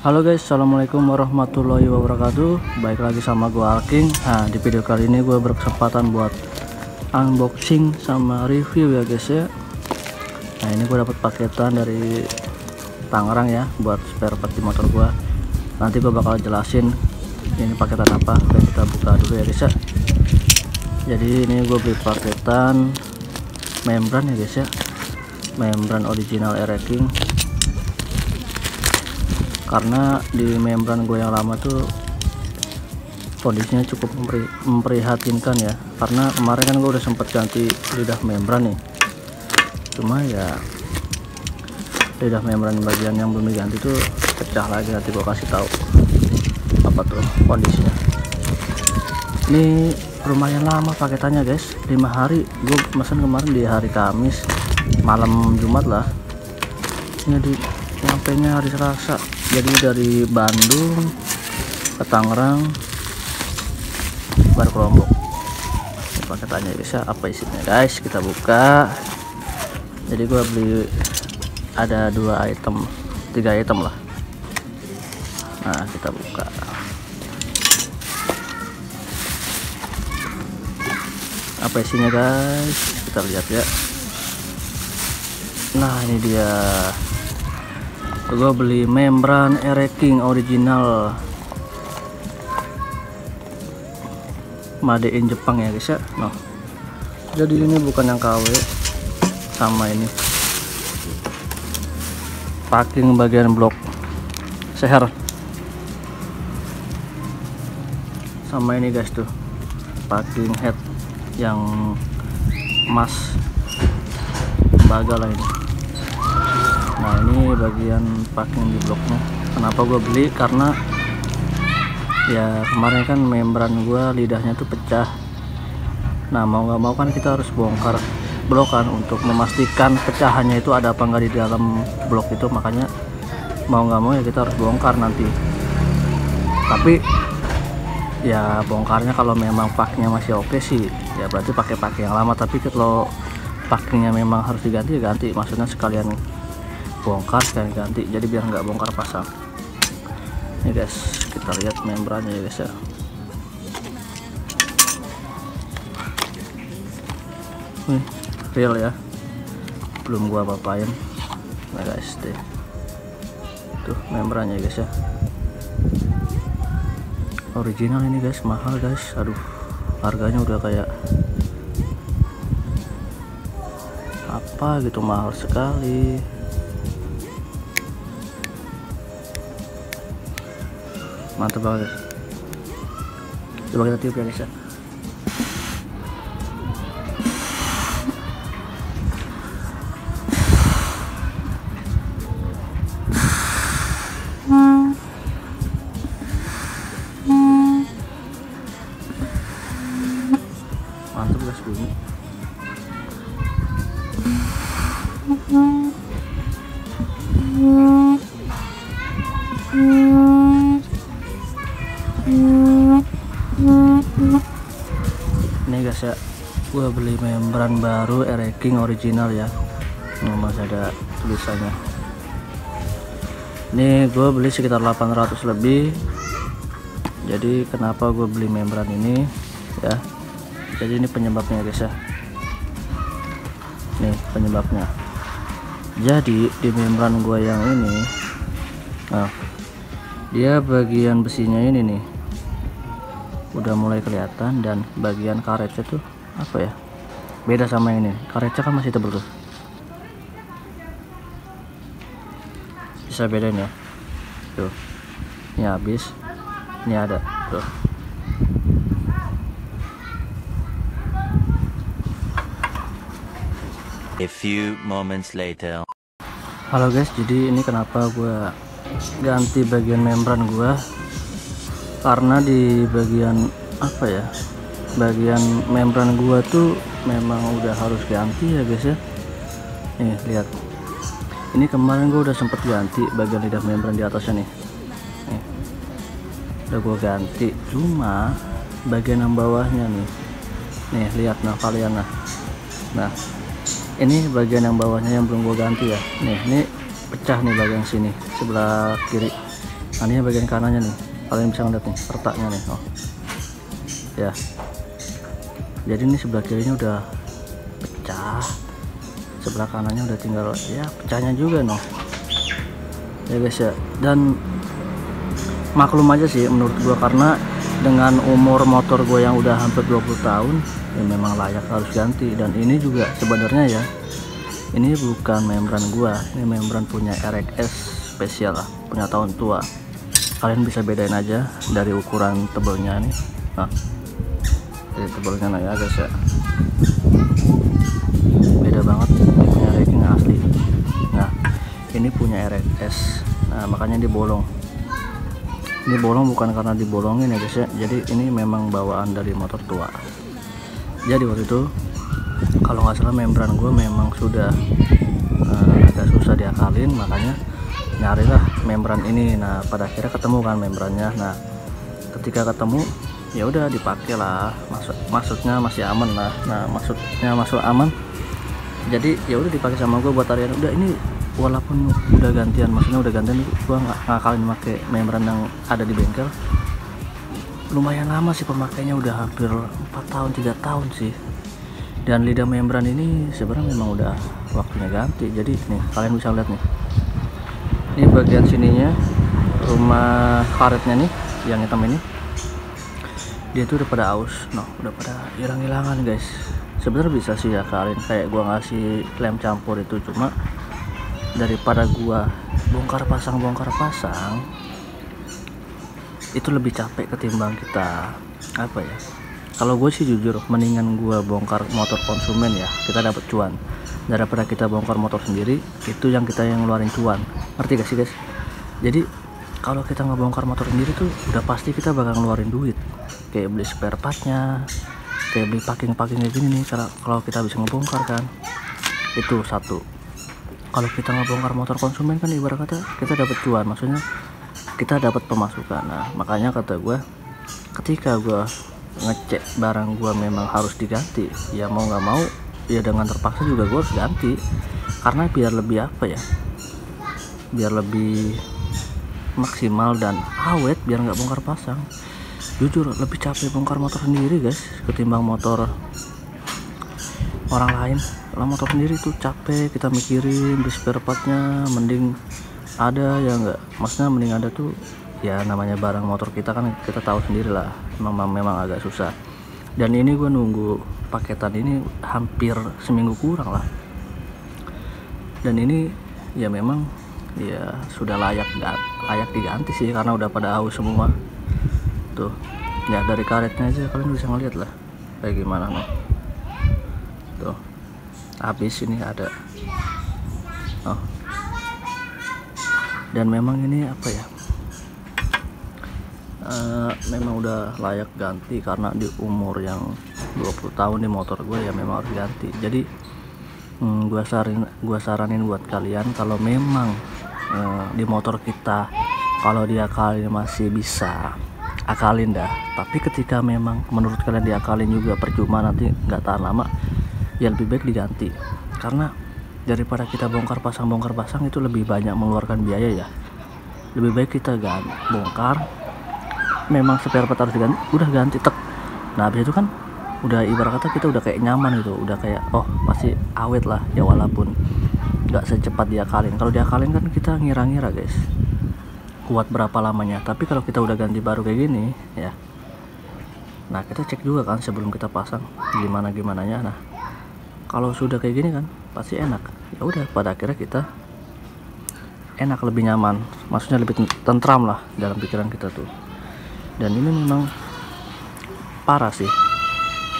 Halo guys, assalamualaikum warahmatullahi wabarakatuh. Baik lagi sama gua Alking. Nah, di video kali ini gue berkesempatan buat unboxing sama review ya guys ya. Nah, ini gue dapat paketan dari Tangerang ya buat spare part di motor gua. Nanti gue bakal jelasin ini paketan apa. Oke, kita buka dulu ya guys ya. Jadi ini gue beli paketan membran ya guys ya, membran original Air-King. Karena di membran gue yang lama tuh kondisinya cukup memprihatinkan ya, karena kemarin kan gue udah sempet ganti lidah membran nih, cuma ya lidah membran bagian yang belum diganti tuh pecah lagi. Nanti gue kasih tahu apa tuh kondisinya. Ini lumayan lama paketannya guys, 5 hari. Gue pesan kemarin di hari Kamis malam Jumat lah, ini nyampainya hari Selasa. Jadi dari Bandung ke Tangerang baru ke Lombok. Ini paketannya guys ya, apa isinya guys, kita buka. Jadi gua beli ada 2 item, 3 item lah. Nah, kita buka. Apa isinya guys, kita lihat ya. Nah, ini dia. Gue beli membran Air-King original made in Jepang ya guys ya. Nah, jadi ini bukan yang KW. Sama ini packing bagian blok seher, sama ini guys tuh packing head yang emas baga lah ini. Nah, ini bagian packing di bloknya. Kenapa gue beli? Karena ya kemarin kan membran gue lidahnya tuh pecah. Nah, mau nggak mau kan kita harus bongkar blok kan, untuk memastikan pecahannya itu ada apa nggak di dalam blok itu. Makanya mau nggak mau ya kita harus bongkar nanti. Tapi ya bongkarnya kalau memang packnya masih oke sih ya berarti pakai packing yang lama. Tapi kalau packingnya memang harus diganti ya ganti, maksudnya sekalian bongkar sekalian ganti, jadi biar nggak bongkar pasang. Ini guys, kita lihat membrannya ya guys ya. Real ya, belum gua apa-apain. Nah guys, tuh membrannya ya guys ya, original ini guys. Mahal guys, aduh, harganya udah kayak apa gitu, mahal sekali. Mantap banget guys. Coba kita tiup ya guys ya. Mantap guys, bunyi. Ini guys ya, gua beli membran baru Air-King original ya. Ini masih ada tulisannya. Ini gue beli sekitar 800 lebih. Jadi kenapa gue beli membran ini ya, jadi ini penyebabnya guys ya. Nih penyebabnya. Jadi di membran gue yang ini, nah dia bagian besinya ini nih udah mulai kelihatan, dan bagian karetnya tuh apa ya, beda sama ini. Karetnya kan masih tebel tuh, bisa bedain ya tuh. Ini habis, ini ada tuh. A few moments later. Halo guys, jadi ini kenapa gue ganti bagian membran gue, karena di bagian apa ya, bagian membran gua tuh memang udah harus ganti ya guys ya. Nih lihat, ini kemarin gua udah sempet ganti bagian lidah membran di atasnya nih. Nih udah gua ganti, cuma bagian yang bawahnya nih lihat, nah kalian nah ini bagian yang bawahnya yang belum gua ganti ya. Nih ini pecah nih bagian sini sebelah kiri. Nah ini bagian kanannya nih, kalian bisa ngeliat nih retaknya nih. Oh ya, jadi ini sebelah kirinya udah pecah, sebelah kanannya udah tinggal ya pecahnya juga noh ya guys ya. Dan maklum aja sih menurut gua, karena dengan umur motor gue yang udah hampir 20 tahun ya memang layak harus ganti. Dan ini juga sebenarnya ya, ini bukan membran gua, ini membran punya RXS spesial lah, punya tahun tua. Kalian bisa bedain aja dari ukuran tebelnya nih. Nah dari tebelnya nah ya guys ya, beda banget. Ini punya RXS asli. Nah ini punya RXS, nah makanya dia bolong. Ini bolong bukan karena dibolongin ya guys ya, jadi ini memang bawaan dari motor tua. Jadi waktu itu kalau nggak salah membran gue memang sudah agak susah diakalin, makanya nyarilah membran ini. Nah pada akhirnya ketemu kan membrannya. Nah ketika ketemu ya udah dipakai lah, maksudnya masih aman lah. Nah maksudnya masuk aman, jadi ya udah dipakai sama gue buat harian. Udah ini walaupun udah gantian, maksudnya udah gantian, gue nggak ngakalin pakai membran yang ada di bengkel. Lumayan lama sih pemakainya, udah hampir 4 tahun 3 tahun sih. Dan lidah membran ini sebenarnya memang udah waktunya ganti. Jadi nih kalian bisa lihat nih, ini bagian sininya rumah karetnya nih yang hitam ini, dia tuh udah pada aus, udah pada hilang-hilangan guys. Sebenarnya bisa sih ya kalian kayak gua ngasih lem campur itu, cuma daripada gua bongkar pasang itu lebih capek ketimbang kita apa ya. Kalau gue sih jujur mendingan gue bongkar motor konsumen ya, kita dapat cuan, daripada kita bongkar motor sendiri itu yang kita yang ngeluarin cuan. Ngerti gak sih guys? Jadi kalau kita ngebongkar motor sendiri tuh udah pasti kita bakal ngeluarin duit, kayak beli spare partnya, kayak beli packing kayak gini nih. Kalau kita bisa ngebongkar kan, itu satu. Kalau kita ngebongkar motor konsumen kan ibarat kata kita dapat cuan, maksudnya kita dapat pemasukan. Nah makanya kata gue, ketika gue ngecek barang gua memang harus diganti, ya mau nggak mau ya dengan terpaksa juga gua harus ganti, karena biar lebih apa ya, biar lebih maksimal dan awet, biar nggak bongkar pasang. Jujur lebih capek bongkar motor sendiri guys ketimbang motor orang lain. Kalau motor sendiri tuh capek, kita mikirin di spare partnya, mending ada ya nggak, maksudnya mending ada tuh ya, namanya barang motor kita kan kita tahu sendiri lah, memang agak susah. Dan ini gue nunggu paketan ini hampir seminggu kurang lah, dan ini ya memang ya sudah layak diganti sih, karena udah pada aus semua tuh ya. Dari karetnya aja kalian bisa ngeliat lah kayak gimana nih tuh, habis ini ada dan memang ini apa ya, memang udah layak ganti, karena di umur yang 20 tahun di motor gue ya memang harus ganti. Jadi gue saranin buat kalian, kalau memang di motor kita kalau diakalin masih bisa, akalin dah. Tapi ketika memang menurut kalian diakalin juga percuma, nanti nggak tahan lama, ya lebih baik diganti. Karena daripada kita bongkar pasang itu lebih banyak mengeluarkan biaya ya. Lebih baik kita bongkar, memang spare part harus diganti, udah ganti tek. Nah habis itu kan udah ibarat kata kita udah kayak nyaman gitu, udah kayak oh pasti awet lah ya, walaupun nggak secepat diakalin. Kalau diakalin kan kita ngira-ngira guys kuat berapa lamanya, tapi kalau kita udah ganti baru kayak gini ya, nah kita cek juga kan sebelum kita pasang gimana nya. Nah kalau sudah kayak gini kan pasti enak, ya udah pada akhirnya kita enak, lebih nyaman, maksudnya lebih tentram lah dalam pikiran kita tuh. Dan ini memang parah sih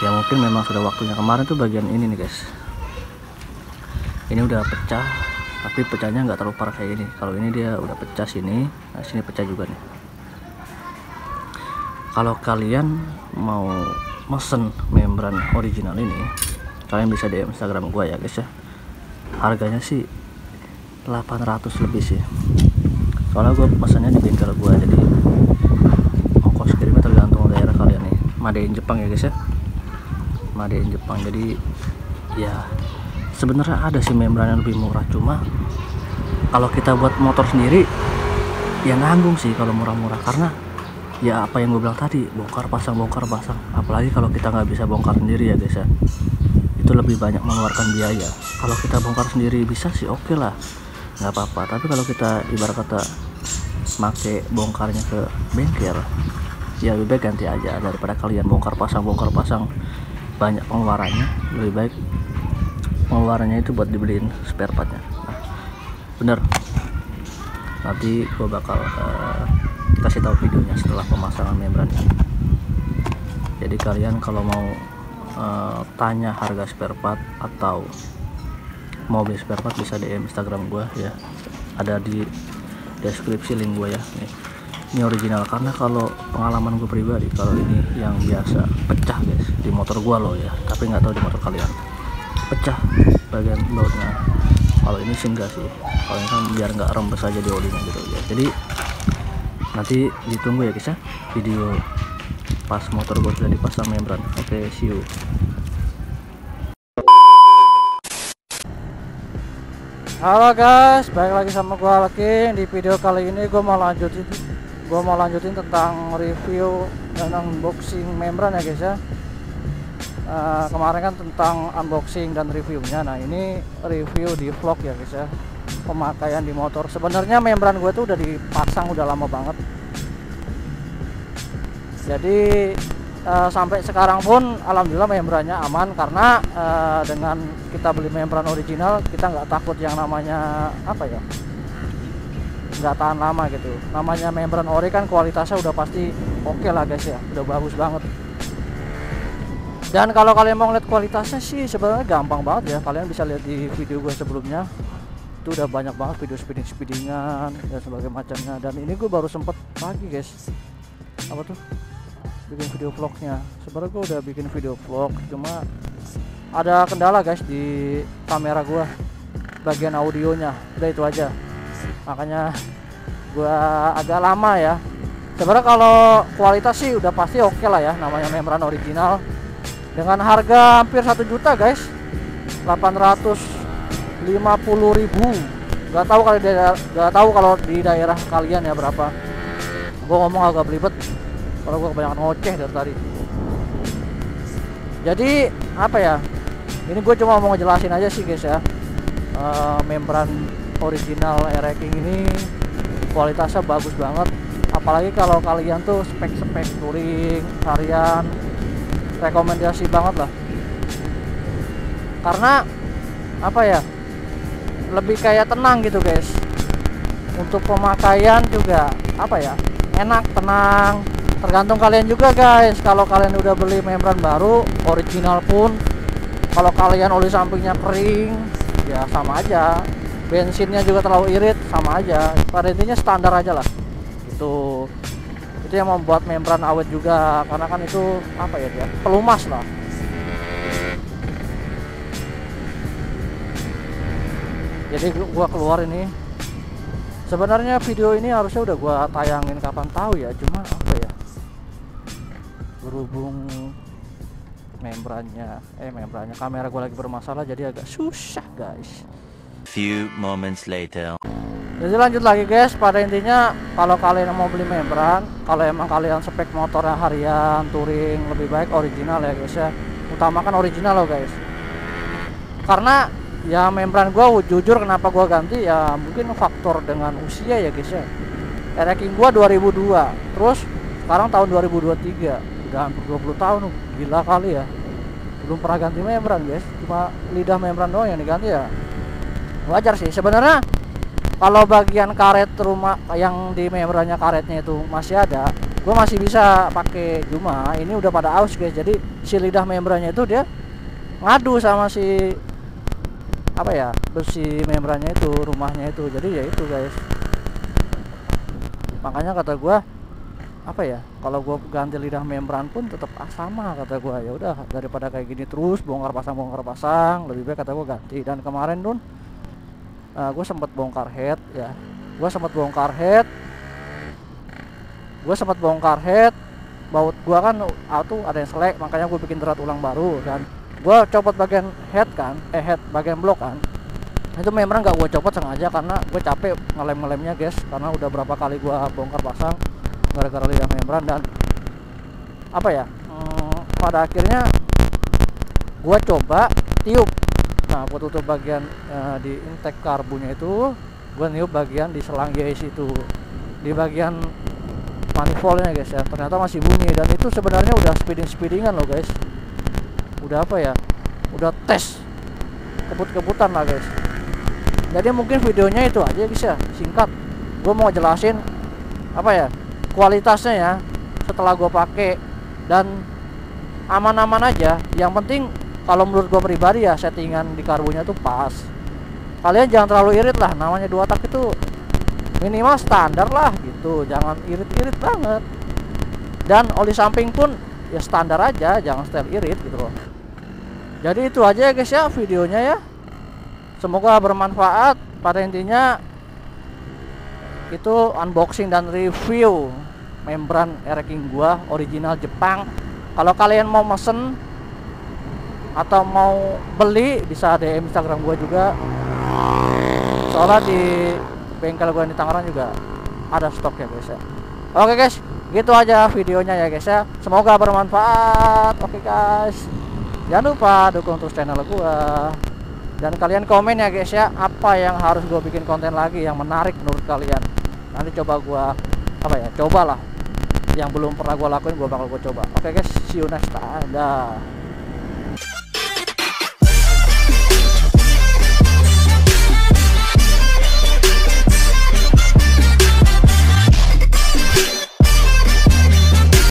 ya, mungkin memang sudah waktunya. Kemarin tuh bagian ini nih guys, ini udah pecah, tapi pecahnya nggak terlalu parah kayak ini. Kalau ini dia udah pecah sini, nah sini pecah juga nih. Kalau kalian mau mesen membran original ini, kalian bisa DM Instagram gua ya guys ya. Harganya sih 800 lebih sih, soalnya gue pesannya di bengkel gua, jadi ongkos kirimnya tergantung daerah kalian nih. Made in Jepang ya guys ya, Made in Jepang. Jadi ya sebenarnya ada sih membran yang lebih murah, cuma kalau kita buat motor sendiri ya nanggung sih kalau murah-murah, karena ya apa yang gue bilang tadi, bongkar pasang. Apalagi kalau kita nggak bisa bongkar sendiri ya guys ya, itu lebih banyak mengeluarkan biaya. Kalau kita bongkar sendiri bisa sih oke lah, nggak apa-apa. Tapi kalau kita ibarat kata make bongkarnya ke bengkel, ya lebih baik ganti aja daripada kalian bongkar pasang banyak pengeluarannya. Lebih baik pengeluarannya itu buat dibeliin spare partnya. Nah, bener, nanti gue bakal kasih tahu videonya setelah pemasangan membrannya. Jadi kalian kalau mau tanya harga spare part atau mau beli spare part bisa DM Instagram gue ya, ada di deskripsi link gue ya. Ini original, karena kalau pengalaman gue pribadi, kalau ini yang biasa pecah guys di motor gue loh ya, tapi nggak tahu di motor kalian pecah bagian bautnya. Kalau ini sih enggak sih, kalau ini kan biar nggak rembes aja di olinya gitu ya. Jadi nanti ditunggu ya guys ya, video pas motor gue sudah dipasang membran. Oke, see you. Halo guys, balik lagi sama gue lagi. Di video kali ini gue mau lanjutin tentang review dan unboxing membran ya guys ya. Kemarin kan tentang unboxing dan reviewnya. Nah ini review di vlog ya guys ya, pemakaian di motor. Sebenarnya membran gue tuh udah dipasang udah lama banget, jadi sampai sekarang pun alhamdulillah membrannya aman, karena dengan kita beli membran original kita nggak takut yang namanya apa ya, nggak tahan lama gitu. Namanya membran ori kan kualitasnya udah pasti oke lah guys ya, udah bagus banget. Dan kalau kalian mau lihat kualitasnya sih sebenarnya gampang banget ya, kalian bisa lihat di video gue sebelumnya, itu udah banyak banget video speedingan dan sebagainya macamnya. Dan ini gue baru sempet pagi guys, apa tuh, bikin video vlognya. Sebenarnya gue udah bikin video vlog, cuma ada kendala guys di kamera gue bagian audionya, udah itu aja, makanya gue agak lama ya. Sebenarnya kalau kualitas sih udah pasti oke lah ya, namanya membran original. Dengan harga hampir 1 juta guys, 850.000. Gak tahu kalau di daerah kalian ya berapa. Gue ngomong agak belibet, kalau gue kebanyakan ngoceh dari tadi. Jadi apa ya, ini gue cuma mau ngejelasin aja sih guys ya. Membran original Air-King ini kualitasnya bagus banget, apalagi kalau kalian tuh spek touring harian, rekomendasi banget lah. Karena apa ya, lebih kayak tenang gitu guys. Untuk pemakaian juga apa ya, enak, tenang. Tergantung kalian juga guys. Kalau kalian udah beli membran baru original pun, kalau kalian oli sampingnya kering ya sama aja, bensinnya juga terlalu irit sama aja. Pada intinya standar aja lah. Itu yang membuat membran awet juga, karena kan itu apa ya, dia pelumas lah. Jadi gua keluar ini, sebenarnya video ini harusnya udah gua tayangin kapan tahu ya, cuma apa ya, berhubung membrannya kamera gua lagi bermasalah, jadi agak susah guys. Few moments later. Jadi lanjut lagi guys, pada intinya kalau kalian mau beli membran, kalau emang kalian spek motornya harian, touring, lebih baik original ya guys ya. Utamakan original loh guys. Karena ya membran gua jujur kenapa gua ganti ya, mungkin faktor dengan usia ya guys ya. Air-King gua 2002, terus sekarang tahun 2023, udah hampir 20 tahun, gila kali ya. Belum pernah ganti membran guys, cuma lidah membran doang yang diganti ya. Wajar sih sebenarnya. Kalau bagian karet rumah yang di membrannya karetnya itu masih ada, gue masih bisa pakai. Cuma ini udah pada aus guys, jadi si lidah membrannya itu dia ngadu sama si apa ya, besi membrannya itu, rumahnya itu. Jadi ya itu guys, makanya kata gue apa ya, kalau gue ganti lidah membran pun tetap sama, kata gue. Ya udah, daripada kayak gini terus bongkar pasang, lebih baik kata gue ganti. Dan kemarin tuh gue sempat bongkar head ya, gue sempat bongkar head, baut gue kan auto ada yang selek, makanya gue bikin berat ulang baru. Dan gue copot bagian head kan, head bagian blok kan, Itu membran nggak gue copot sengaja karena gue capek ngelem-ngelemnya guys, karena udah berapa kali gue bongkar pasang gara-gara lidah membran. Dan apa ya, pada akhirnya gue coba tiup. Nah buat tutup bagian di intake karbunya itu, gue niup bagian di selang YS itu, di bagian manifoldnya guys ya, ternyata masih bunyi. Dan itu sebenarnya udah speedingan loh guys, udah apa ya, udah tes kebut-kebutan lah guys. Jadi mungkin videonya itu aja guys ya, singkat. Gue mau jelasin apa ya, kualitasnya ya setelah gue pakai, dan aman-aman aja. Yang penting kalau menurut gue pribadi ya, settingan di karbunya tuh pas. Kalian jangan terlalu irit lah, namanya 2 tak itu minimal standar lah gitu, jangan irit-irit banget. Dan oli samping pun ya standar aja, jangan style irit gitu loh. Jadi itu aja ya guys ya videonya ya, semoga bermanfaat. Pada intinya itu unboxing dan review membran air king gua original Jepang. Kalau kalian mau mesen atau mau beli bisa DM Instagram gua juga, soalnya di bengkel gua di Tangerang juga ada stok ya guys ya. Oke guys, gitu aja videonya ya guys ya, semoga bermanfaat. Oke guys, jangan lupa dukung terus channel gua, dan kalian komen ya guys ya, apa yang harus gua bikin konten lagi yang menarik menurut kalian. Nanti coba gua apa ya, cobalah yang belum pernah gua lakuin, gua bakal coba. Oke guys, see you next time. Dah.